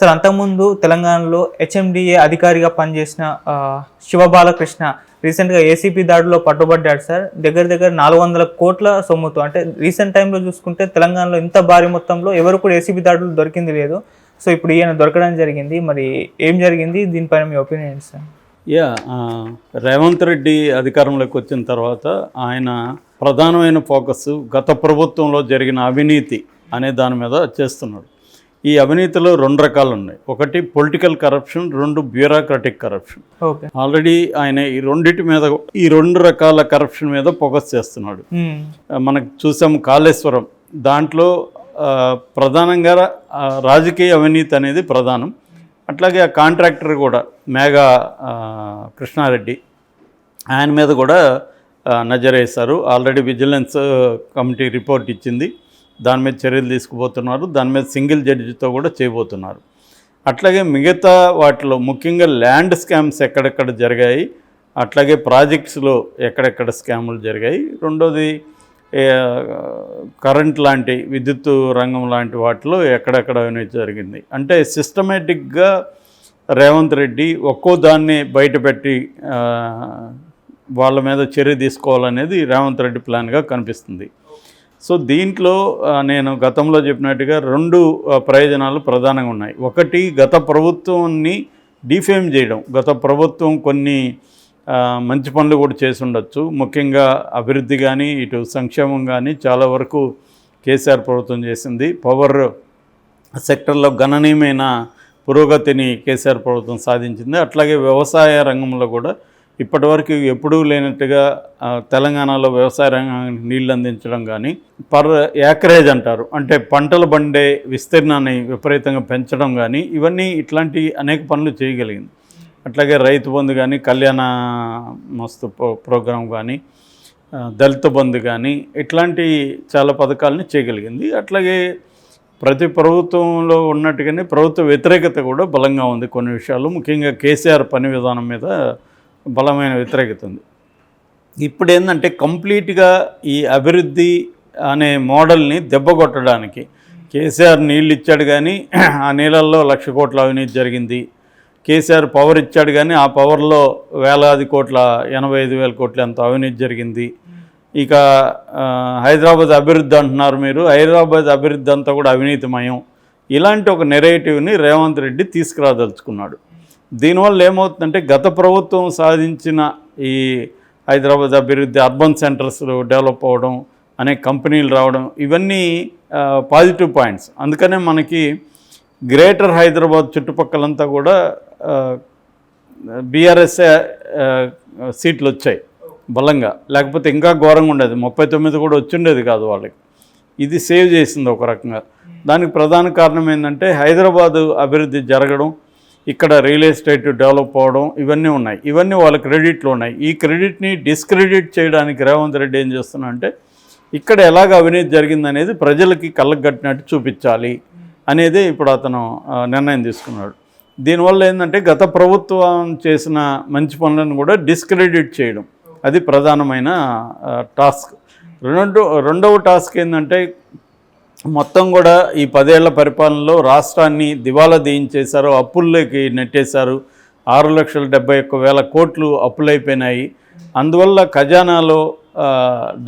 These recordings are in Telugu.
సార్ అంతకుముందు తెలంగాణలో హెచ్ఎండిఏ అధికారిగా పనిచేసిన శివబాలకృష్ణ రీసెంట్గా ఏసీపీ దాడిలో పట్టుబడ్డాడు సార్. దగ్గర 400 కోట్ల సొమ్ముతో. అంటే రీసెంట్ టైంలో చూసుకుంటే తెలంగాణలో ఇంత భారీ మొత్తంలో ఎవరు కూడా ఏసీపీ దాడులు దొరికింది లేదు. సో ఇప్పుడు ఈయన దొరకడం జరిగింది. మరి ఏం జరిగింది, దీనిపైన మీ ఒపీనియన్ సార్? రేవంత్ రెడ్డి అధికారంలోకి వచ్చిన తర్వాత ఆయన ప్రధానమైన ఫోకస్ గత ప్రభుత్వంలో జరిగిన అవినీతి అనే దాని మీద చేస్తున్నాడు. ఈ అవినీతిలో 2 రకాలు ఉన్నాయి. ఒకటి political corruption, 2 bureaucratic corruption. Already ఆయన ఈ 2 రకాల కరప్షన్ మీద ఫోకస్ చేస్తున్నాడు. మనకు చూసాం కాళేశ్వరం, దాంట్లో ప్రధానంగా రాజకీయ అవినీతి అనేది ప్రధానం. అట్లాగే ఆ కాంట్రాక్టర్ కూడా మేఘా కృష్ణారెడ్డి, ఆయన మీద కూడా నజరేశారు. ఆల్రెడీ విజిలెన్స్ కమిటీ రిపోర్ట్ ఇచ్చింది, దాని మీద చర్యలు తీసుకుపోతున్నారు. దాని మీద సింగిల్ జడ్జితో కూడా చేయబోతున్నారు. అట్లాగే మిగతా వాటిలో ముఖ్యంగా ల్యాండ్ స్కామ్స్ ఎక్కడెక్కడ జరిగాయి, అట్లాగే ప్రాజెక్ట్స్లో ఎక్కడెక్కడ స్కాములు జరిగాయి. రెండోది కరెంట్ లాంటి విద్యుత్ రంగం లాంటి వాటిలో ఎక్కడెక్కడ అవినీతి జరిగింది. అంటే సిస్టమేటిక్గా రేవంత్ రెడ్డి ఒక్కో దాన్ని బయటపెట్టి వాళ్ళ మీద చర్య తీసుకోవాలనేది రేవంత్ రెడ్డి ప్లాన్గా కనిపిస్తుంది. సో దీంట్లో నేను గతంలో చెప్పినట్టుగా 2 ప్రయోజనాలు ప్రధానంగా ఉన్నాయి. ఒకటి, గత ప్రభుత్వాన్ని డిఫేమ్ చేయడం. గత ప్రభుత్వం కొన్ని మంచి పనులు కూడా చేసి ఉండొచ్చు. ముఖ్యంగా అభివృద్ధి కానీ ఇటు సంక్షేమం కానీ చాలా వరకు కేసీఆర్ ప్రభుత్వం చేసింది. పవర్ సెక్టర్లో గణనీయమైన పురోగతిని కేసీఆర్ ప్రభుత్వం సాధించింది. అట్లాగే వ్యవసాయ రంగంలో కూడా ఇప్పటివరకు ఎప్పుడూ లేనట్టుగా తెలంగాణలో వ్యవసాయ రంగానికి నీళ్ళు అందించడం కానీ, పర్ యాకరేజ్ అంటారు, అంటే పంటలు పండే విస్తీర్ణాన్ని విపరీతంగా పెంచడం కానీ, ఇవన్నీ ఇట్లాంటి అనేక పనులు చేయగలిగింది. అట్లాగే రైతు బంధు కానీ, కళ్యాణ మస్తు ప్రోగ్రాం కానీ, దళిత బంధు కానీ, ఇట్లాంటి చాలా పథకాలని చేయగలిగింది. అట్లాగే ప్రతి ప్రభుత్వంలో ఉన్నట్టుగానే ప్రభుత్వ వ్యతిరేకత కూడా బలంగా ఉంది కొన్ని విషయాలు. ముఖ్యంగా కేసీఆర్ పని విధానం మీద బలమైన వ్యతిరేకత ఉంది. ఇప్పుడు ఏంటంటే కంప్లీట్గా ఈ అభివృద్ధి అనే మోడల్ని దెబ్బకొట్టడానికి కేసీఆర్ నీళ్ళు ఇచ్చాడు కానీ ఆ నీళ్ళల్లో 1,00,000 కోట్ల అవినీతి జరిగింది. కేసీఆర్ పవర్ ఇచ్చాడు కానీ ఆ పవర్లో వేలాది కోట్ల 85,000 కోట్ల అంత అవినీతి జరిగింది. ఇక హైదరాబాద్ అభివృద్ధి అంటున్నారు మీరు, హైదరాబాద్ అభివృద్ధి అంతా కూడా అవినీతిమయం. ఇలాంటి ఒక నెరేటివ్ని రేవంత్ రెడ్డి తీసుకురాదలుచుకున్నాడు. దీనివల్ల ఏమవుతుందంటే గత ప్రభుత్వం సాధించిన ఈ హైదరాబాద్ అభివృద్ధి, అర్బన్ సెంటర్స్ డెవలప్ అవ్వడం, అనేక కంపెనీలు రావడం, ఇవన్నీ పాజిటివ్ పాయింట్స్. అందుకనే మనకి గ్రేటర్ హైదరాబాద్ చుట్టుపక్కలంతా కూడా బీఆర్ఎస్ఏ సీట్లు వచ్చాయి బలంగా. లేకపోతే ఇంకా ఘోరంగా ఉండేది, 39 కూడా వచ్చిండేది కాదు వాళ్ళకి. ఇది సేవ్ చేసింది ఒక రకంగా. దానికి ప్రధాన కారణం ఏంటంటే హైదరాబాదు అభివృద్ధి జరగడం, ఇక్కడ రియల్ ఎస్టేట్ డెవలప్ అవ్వడం, ఇవన్నీ ఉన్నాయి. ఇవన్నీ వాళ్ళ క్రెడిట్లో ఉన్నాయి. ఈ క్రెడిట్ని డిస్క్రెడిట్ చేయడానికి రేవంత్ రెడ్డి ఏం చేస్తున్నా అంటే ఇక్కడ ఎలాగ అవినీతి జరిగిందనేది ప్రజలకి కళ్ళకు కట్టినట్టు చూపించాలి అనేది ఇప్పుడు అతను నిర్ణయం తీసుకున్నాడు. దీనివల్ల ఏంటంటే గత ప్రభుత్వం చేసిన మంచి పనులను కూడా డిస్క్రెడిట్ చేయడం, అది ప్రధానమైన టాస్క్. రెండవ టాస్క్ ఏంటంటే మొత్తం కూడా ఈ 10 ఏళ్ల పరిపాలనలో రాష్ట్రాన్ని దివాలా తీయించేశారు, అప్పుల్లోకి నెట్టేశారు. 6,71,000 కోట్లు అప్పులైపోయినాయి. అందువల్ల ఖజానాలో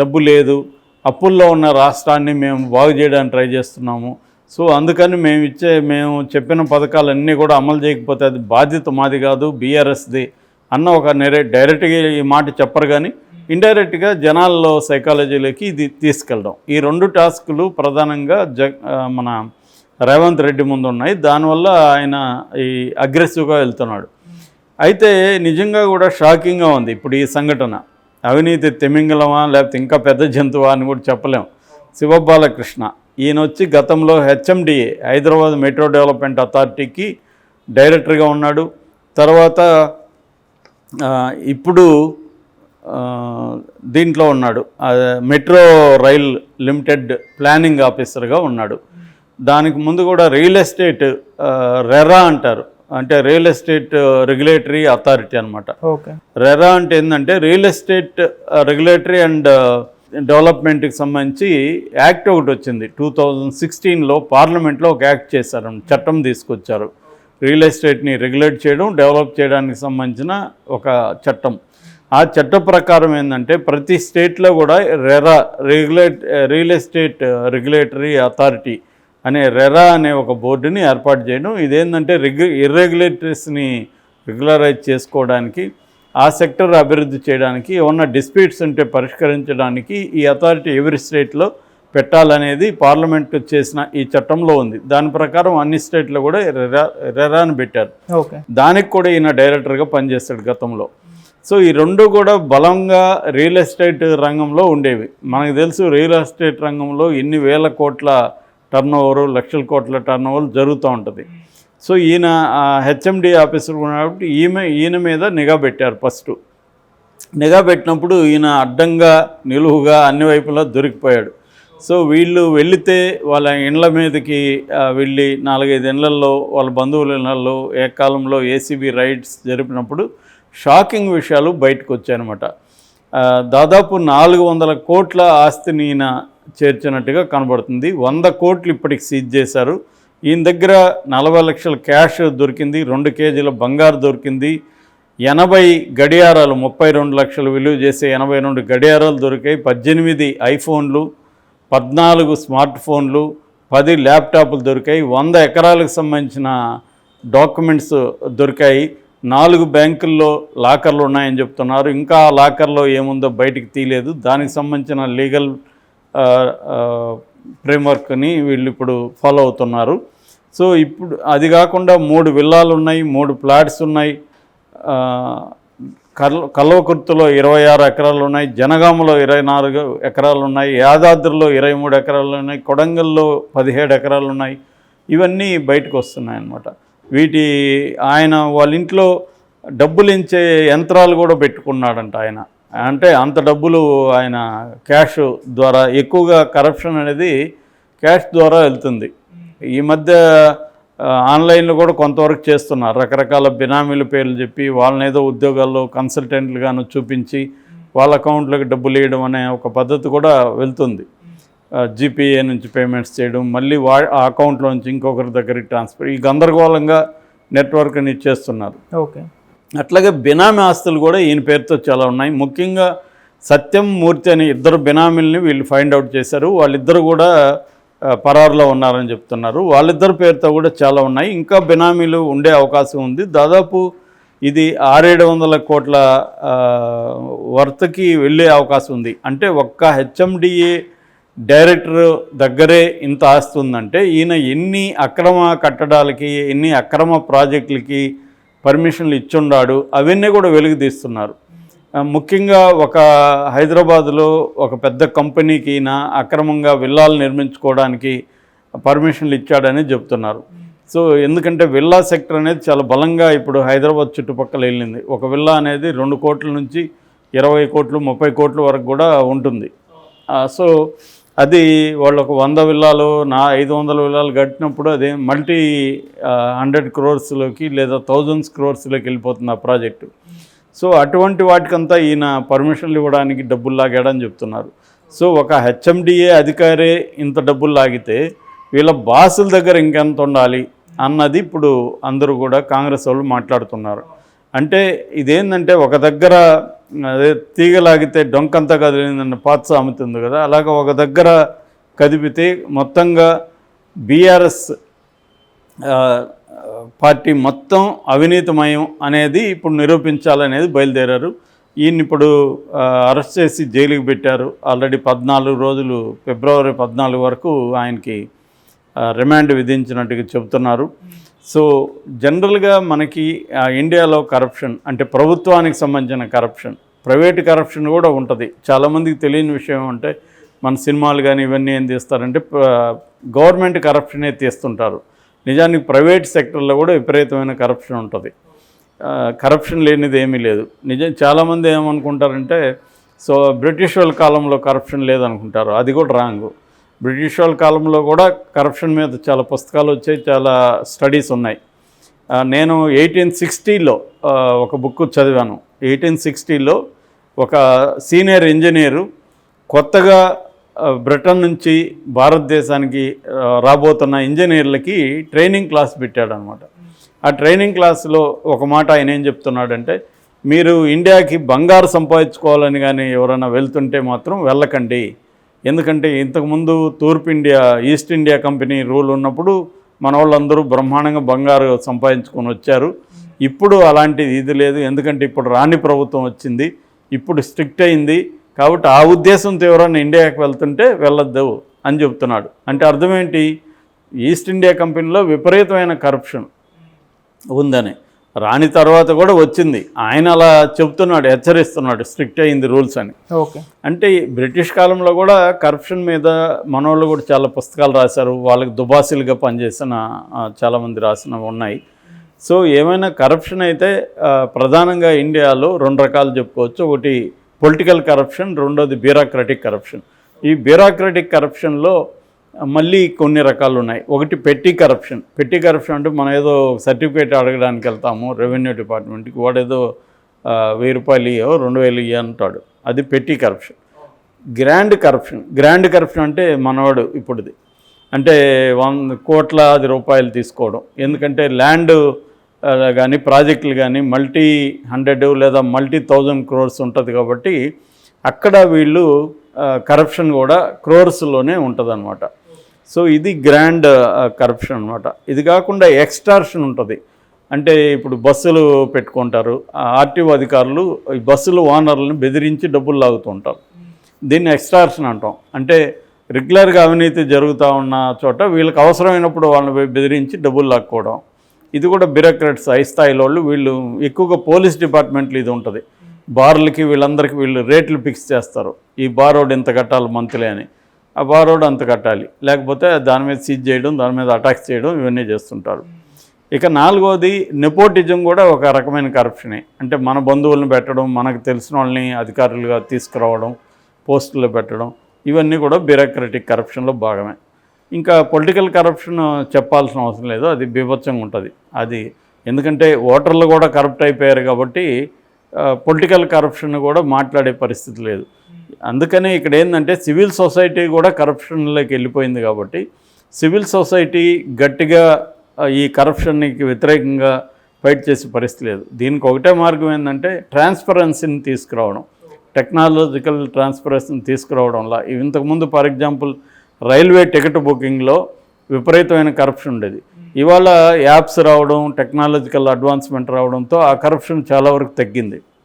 డబ్బు లేదు. అప్పుల్లో ఉన్న రాష్ట్రాన్ని మేము బాగు చేయడానికి ట్రై చేస్తున్నాము. సో అందుకని మేము చెప్పిన పథకాలన్నీ కూడా అమలు చేయకపోతే అది బాధ్యత మాది కాదు, బీఆర్ఎస్ది అన్న ఒక డైరెక్ట్గా ఈ మాట చెప్పరు కానీ ఇండైరెక్ట్గా జనాల్లో సైకాలజీలోకి ఇది తీసుకెళ్ళడం. ఈ 2 టాస్కులు ప్రధానంగా మన రేవంత్ రెడ్డి ముందు ఉన్నాయి. దానివల్ల ఆయన ఈ అగ్రెసివ్గా వెళ్తున్నాడు. అయితే నిజంగా కూడా షాకింగ్గా ఉంది ఇప్పుడు ఈ సంఘటన. అవినీతి తిమింగలమా లేకపోతే ఇంకా పెద్ద జంతువా అని కూడా చెప్పలేం. శివబాలకృష్ణ ఈయన వచ్చి గతంలో హెచ్ఎండిఏ హైదరాబాద్ మెట్రో డెవలప్మెంట్ అథారిటీకి డైరెక్టర్గా ఉన్నాడు. తర్వాత ఇప్పుడు దీంట్లో ఉన్నాడు, మెట్రో రైల్ లిమిటెడ్ ప్లానింగ్ ఆఫీసర్గా ఉన్నాడు. దానికి ముందు కూడా రియల్ ఎస్టేట్ రెరా అంటారు, అంటే రియల్ ఎస్టేట్ రెగ్యులేటరీ అథారిటీ అనమాట. రెరా అంటే ఏంటంటే రియల్ ఎస్టేట్ రెగ్యులేటరీ అండ్ డెవలప్మెంట్కి సంబంధించి యాక్ట్ ఒకటి వచ్చింది 2016లో పార్లమెంట్లో ఒక యాక్ట్ చేశారు, చట్టం తీసుకొచ్చారు. రియల్ ఎస్టేట్ని రెగ్యులేట్ చేయడం, డెవలప్ చేయడానికి సంబంధించిన ఒక చట్టం. ఆ చట్ట ప్రకారం ఏంటంటే ప్రతి స్టేట్లో కూడా RERA real estate regulatory authority అనే రెరా అనే ఒక బోర్డుని ఏర్పాటు చేయడం. ఇదేంటంటే ఇర్రెగ్యులేటరీస్ని రెగ్యులరైజ్ చేసుకోవడానికి, ఆ సెక్టర్ అభివృద్ధి చేయడానికి, ఏమన్నా డిస్ప్యూట్స్ ఉంటే పరిష్కరించడానికి ఈ అథారిటీ ఎవరి స్టేట్లో పెట్టాలనేది పార్లమెంట్ చేసిన ఈ చట్టంలో ఉంది. దాని ప్రకారం అన్ని స్టేట్లో కూడా రెరాని పెట్టారు. ఓకే, దానికి కూడా ఈయన డైరెక్టర్గా పనిచేస్తాడు గతంలో. సో ఈ రెండు కూడా బలంగా రియల్ ఎస్టేట్ రంగంలో ఉండేవి. మనకు తెలుసు రియల్ ఎస్టేట్ రంగంలో ఎన్ని వేల కోట్ల టర్నోవరు, లక్షల కోట్ల టర్నోవర్ జరుగుతూ ఉంటుంది. సో ఈయన హెచ్ఎండి ఆఫీసర్ ఉన్నప్పుడు ఈయన మీద నిఘా పెట్టారు. ఫస్ట్ నిఘా పెట్టినప్పుడు ఈయన అడ్డంగా నిలువుగా అన్ని వైపులా దొరికిపోయాడు. సో వీళ్ళు వెళితే వాళ్ళ ఇండ్ల మీదకి వెళ్ళి 4-5 ఇళ్లల్లో, వాళ్ళ బంధువుల ఇళ్లలో ఏకాలంలో ఏసీబీ రైడ్స్ జరిపినప్పుడు షాకింగ్ విషయాలు బయటకు వచ్చాయన్నమాట. దాదాపు 400 కోట్ల ఆస్తిని ఈయన చేర్చినట్టుగా కనబడుతుంది. 100 కోట్లు ఇప్పటికి సీజ్ చేశారు. ఈయన దగ్గర 40 లక్షల క్యాష్ దొరికింది, 2 కేజీల బంగారు దొరికింది, 80 గడియారాలు, 32 లక్షలు విలువ చేసే 82 గడియారాలు దొరికాయి, 18 ఐఫోన్లు, 14 స్మార్ట్ ఫోన్లు, 10 ల్యాప్టాప్లు దొరికాయి, 100 ఎకరాలకు సంబంధించిన డాక్యుమెంట్స్ దొరికాయి, 4 బ్యాంకుల్లో లాకర్లు ఉన్నాయని చెప్తున్నారు. ఇంకా ఆ లాకర్లో ఏముందో బయటికి తీయలేదు. దానికి సంబంధించిన లీగల్ ఫ్రేమ్వర్క్ని వీళ్ళు ఇప్పుడు ఫాలో అవుతున్నారు. సో ఇప్పుడు అది కాకుండా 3 విల్లాలు ఉన్నాయి, 3 ఫ్లాట్స్ ఉన్నాయి, కల్వకుర్తిలో 26 ఎకరాలు ఉన్నాయి, జనగామలో 24 ఎకరాలు ఉన్నాయి, యాదాద్రిలో 23 ఎకరాలు ఉన్నాయి, కొడంగల్లో 17 ఎకరాలు ఉన్నాయి. ఇవన్నీ బయటకు వస్తున్నాయి అన్నమాట. ఆయన వాళ్ళ ఇంట్లో డబ్బులు ఇచ్చే యంత్రాలు కూడా పెట్టుకున్నాడంట ఆయన. అంటే అంత డబ్బులు ఆయన క్యాష్ ద్వారా, ఎక్కువగా కరప్షన్ అనేది క్యాష్ ద్వారా వెళ్తుంది. ఈ మధ్య ఆన్లైన్లో కూడా కొంతవరకు చేస్తున్నారు. రకరకాల బినామీల పేర్లు చెప్పి వాళ్ళని ఏదో ఉద్యోగాల్లో కన్సల్టెంట్లుగాను చూపించి వాళ్ళ అకౌంట్లోకి డబ్బులు వేయడం అనే ఒక పద్ధతి కూడా వెళ్తుంది. జీపీఏ నుంచి పేమెంట్స్ చేయడం, మళ్ళీ ఆ అకౌంట్లో నుంచి ఇంకొకరి దగ్గరికి ట్రాన్స్ఫర్, ఈ గందరగోళంగా నెట్వర్క్ని చేస్తున్నారు. ఓకే, అట్లాగే బినామీ ఆస్తులు కూడా ఈయన పేరుతో చాలా ఉన్నాయి. ముఖ్యంగా సత్యం, మూర్తి అనే 2 బినామీలని వీళ్ళు ఫైండ్ అవుట్ చేశారు. వాళ్ళిద్దరు కూడా పరారులో ఉన్నారని చెప్తున్నారు. వాళ్ళిద్దరి పేరుతో కూడా చాలా ఉన్నాయి. ఇంకా బినామీలు ఉండే అవకాశం ఉంది. దాదాపు ఇది 600-700 కోట్ల వర్త్కి వెళ్ళే అవకాశం ఉంది. అంటే ఒక్క హెచ్ఎండిఏ డైరెక్టర్ దగ్గరే ఇంత ఆస్తి ఉందంటే ఈయన ఎన్ని అక్రమ కట్టడాలకి, ఎన్ని అక్రమ ప్రాజెక్టులకి పర్మిషన్లు ఇచ్చుండాడు అవన్నీ కూడా వెలుగు తీస్తున్నారు. ముఖ్యంగా ఒక హైదరాబాదులో ఒక పెద్ద కంపెనీకి ఈయన అక్రమంగా విల్లాలు నిర్మించుకోవడానికి పర్మిషన్లు ఇచ్చాడని చెప్తున్నారు. సో ఎందుకంటే విల్లా సెక్టర్ అనేది చాలా బలంగా ఇప్పుడు హైదరాబాద్ చుట్టుపక్కల వెళ్ళింది. ఒక విల్లా అనేది 2 కోట్ల నుంచి 20 కోట్లు 30 కోట్ల వరకు కూడా ఉంటుంది. సో అది వాళ్ళు ఒక 100 విల్లాలు 500 విల్లాలు కట్టినప్పుడు అదే మల్టీ 100 crores లేదా 1000 crores వెళ్ళిపోతుంది ఆ ప్రాజెక్టు. సో అటువంటి వాటికంతా ఈయన పర్మిషన్లు ఇవ్వడానికి డబ్బులు లాగాడని చెప్తున్నారు. సో ఒక హెచ్ఎండిఏ అధికారే ఇంత డబ్బులు లాగితే వీళ్ళ బాసుల దగ్గర ఇంకెంత ఉండాలి అన్నది ఇప్పుడు అందరూ కూడా కాంగ్రెస్ వాళ్ళు మాట్లాడుతున్నారు. అంటే ఇదేంటంటే ఒక దగ్గర అదే తీగలాగితే డొంకంతా కదిలిందన్న పాత సామెత ఉంది కదా, అలాగే ఒక దగ్గర కదిపితే మొత్తంగా బీఆర్ఎస్ పార్టీ మొత్తం అవినీతిమయం అనేది ఇప్పుడు నిరూపించాలనేది బయలుదేరారు. ఈయన ఇప్పుడు అరెస్ట్ చేసి జైలుకి పెట్టారు. ఆల్రెడీ 14 రోజులు, ఫిబ్రవరి 14 వరకు ఆయనకి రిమాండ్ విధించినట్టుగా చెబుతున్నారు. సో జనరల్గా మనకి ఇండియాలో కరప్షన్ అంటే ప్రభుత్వానికి సంబంధించిన కరప్షన్, ప్రైవేట్ కరప్షన్ కూడా ఉంటుంది. చాలామందికి తెలియని విషయం అంటే మన సినిమాలు కానీ ఇవన్నీ ఏం తీస్తారంటే గవర్నమెంట్ కరప్షనే తీస్తుంటారు. నిజానికి ప్రైవేట్ సెక్టర్లో కూడా విపరీతమైన కరప్షన్ ఉంటుంది. కరప్షన్ లేనిది ఏమీ లేదు. చాలామంది ఏమనుకుంటారంటే సో బ్రిటిష్ వాళ్ళ కాలంలో కరప్షన్ లేదనుకుంటారు. అది కూడా రాంగు. బ్రిటిష్ వాళ్ళ కాలంలో కూడా కరప్షన్ మీద చాలా పుస్తకాలు వచ్చాయి, చాలా స్టడీస్ ఉన్నాయి. నేను 1860లో ఒక బుక్ చదివాను. 1860లో ఒక సీనియర్ ఇంజనీరు కొత్తగా బ్రిటన్ నుంచి భారతదేశానికి రాబోతున్న ఇంజనీర్లకి ట్రైనింగ్ క్లాస్ పెట్టాడనమాట. ఆ ట్రైనింగ్ క్లాస్లో ఒక మాట ఆయన ఏం చెప్తున్నాడంటే, మీరు ఇండియాకి బంగారు సంపాదించుకోవాలని కానీ ఎవరైనా వెళ్తుంటే మాత్రం వెళ్ళకండి. ఎందుకంటే ఇంతకుముందు తూర్పు India, east India company rule ఉన్నప్పుడు మన వాళ్ళందరూ బ్రహ్మాండంగా బంగారు సంపాదించుకొని వచ్చారు. ఇప్పుడు అలాంటిది ఇది లేదు. ఎందుకంటే ఇప్పుడు రాణి ప్రభుత్వం వచ్చింది, ఇప్పుడు స్ట్రిక్ట్ అయింది. కాబట్టి ఆ ఉద్దేశంతో ఎవరైనా ఇండియాకి వెళ్తుంటే వెళ్ళొద్దు అని చెప్తున్నాడు. అంటే అర్థం ఏంటి? ఈస్ట్ ఇండియా కంపెనీలో విపరీతమైన కరప్షన్ ఉందని. రాని తర్వాత కూడా వచ్చింది. ఆయన అలా చెప్తున్నాడు, హెచ్చరిస్తున్నాడు, స్ట్రిక్ట్ అయింది రూల్స్ అని. ఓకే. అంటే బ్రిటిష్ కాలంలో కూడా కరప్షన్ మీద మనోళ్ళు కూడా చాలా పుస్తకాలు రాశారు. వాళ్ళకి దుబాసీలుగా పనిచేసిన చాలామంది రాసినవి ఉన్నాయి. సో ఏమైనా కరప్షన్ అయితే ప్రధానంగా ఇండియాలో 2 రకాలు చెప్పుకోవచ్చు. ఒకటి పొలిటికల్ కరప్షన్, రెండోది బ్యూరోక్రటిక్ కరప్షన్. ఈ బ్యూరోక్రటిక్ కరప్షన్లో మళ్ళీ కొన్ని రకాలు ఉన్నాయి. ఒకటి పెట్టి కరప్షన్. పెట్టి కరప్షన్ అంటే మనం ఏదో సర్టిఫికేట్ అడగడానికి వెళ్తాము రెవెన్యూ డిపార్ట్మెంట్కి, వాడేదో 1000 రూపాయలు ఇయ్యో 2000 ఇయ్య అంటాడు, అది పెట్టి corruption. Grand corruption. Grand corruption అంటే మనవాడు ఇప్పుడుది అంటే 100 కోట్లాది రూపాయలు తీసుకోవడం. ఎందుకంటే ల్యాండ్ కానీ ప్రాజెక్టులు కానీ మల్టీ 100 లేదా మల్టీ 1000 crores ఉంటుంది కాబట్టి అక్కడ వీళ్ళు కరప్షన్ కూడా క్రోర్స్లోనే ఉంటుంది అనమాట. సో ఇది గ్రాండ్ కరప్షన్ అనమాట. ఇది కాకుండా ఎక్స్టార్షన్ ఉంటుంది. అంటే ఇప్పుడు బస్సులు పెట్టుకుంటారు, ఆర్టీఓ అధికారులు ఈ బస్సులు ఓనర్లను బెదిరించి డబ్బులు లాగుతూ ఉంటారు. దీన్ని ఎక్స్టార్షన్ అంటాం. అంటే రెగ్యులర్గా అవినీతి జరుగుతూ ఉన్న చోట వీళ్ళకి అవసరమైనప్పుడు వాళ్ళని బెదిరించి డబ్బులు లాక్కోవడం. ఇది కూడా బ్యూరోక్రాట్స్, హై స్థాయిలో వాళ్ళు. వీళ్ళు ఎక్కువగా పోలీస్ డిపార్ట్మెంట్లు ఇది ఉంటుంది. బార్లకి వీళ్ళందరికీ వీళ్ళు రేట్లు ఫిక్స్ చేస్తారు. ఈ బారోడ్ ఎంత కట్టాలి మంత్లీ అని, ఆ బారోడ్ అంత కట్టాలి, లేకపోతే దాని మీద సీజ్ చేయడం, దాని మీద అటాక్స్ చేయడం, ఇవన్నీ చేస్తుంటారు. ఇక 4వది నెపోటిజం కూడా ఒక రకమైన కరప్షనే. అంటే మన బంధువులను పెట్టడం, మనకు తెలిసిన వాళ్ళని అధికారులుగా తీసుకురావడం, పోస్టుల్లో పెట్టడం, ఇవన్నీ కూడా బ్యూరోక్రటిక్ కరప్షన్లో భాగమే. ఇంకా పొలిటికల్ కరప్షన్ చెప్పాల్సిన అవసరం లేదు, అది బీభత్సంగా ఉంటుంది. అది ఎందుకంటే ఓటర్లు కూడా కరప్ట్ అయిపోయారు కాబట్టి పొలిటికల్ కరప్షన్ కూడా మాట్లాడే పరిస్థితి లేదు. అందుకనే ఇక్కడ ఏంటంటే సివిల్ సొసైటీ కూడా కరప్షన్లోకి వెళ్ళిపోయింది కాబట్టి సివిల్ సొసైటీ గట్టిగా ఈ కరప్షన్కి వ్యతిరేకంగా ఫైట్ చేసే పరిస్థితి లేదు. దీనికి ఒకటే మార్గం ఏంటంటే ట్రాన్స్పరెన్సీని తీసుకురావడం, టెక్నాలజికల్ ట్రాన్స్పరెన్సీని తీసుకురావడంలో. ఇంతకుముందు ఫర్ ఎగ్జాంపుల్ రైల్వే టికెట్ బుకింగ్లో విపరీతమైన కరప్షన్ ఉండేది. ఇవాళ యాప్స్ రావడం, టెక్నాలజికల్ అడ్వాన్స్మెంట్ రావడంతో ఆ కరప్షన్ చాలా వరకు తగ్గింది.